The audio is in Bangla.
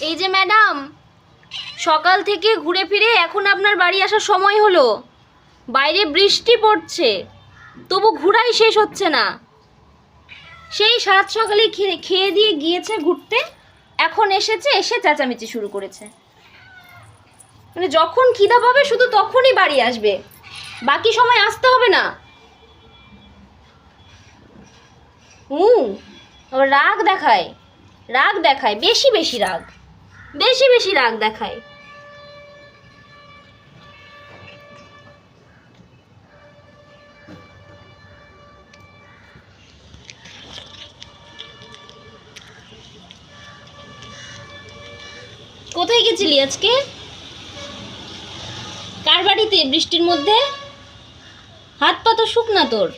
এই যে ম্যাডাম, সকাল থেকে ঘুরে ফিরে এখন আপনার বাড়ি আসার সময় হলো, বাইরে বৃষ্টি পড়ছে, তবু ঘোরাই শেষ হচ্ছে না। সেই সাত সকালে খেয়ে দিয়ে গিয়েছে ঘুরতে, এখন এসেছে, এসে চেঁচামেচি শুরু করেছে। মানে যখন খিদা পাবে শুধু তখনই বাড়ি আসবে, বাকি সময় আসতে হবে না। আবার রাগ দেখায়, রাগ দেখায়, বেশি বেশি রাগ, বেশি বেশি রাগ দেখায়। কোথায় গেছিলি আজকে? কার বাড়িতে বৃষ্টির মধ্যে? হাত পা তো শুকনা তোর।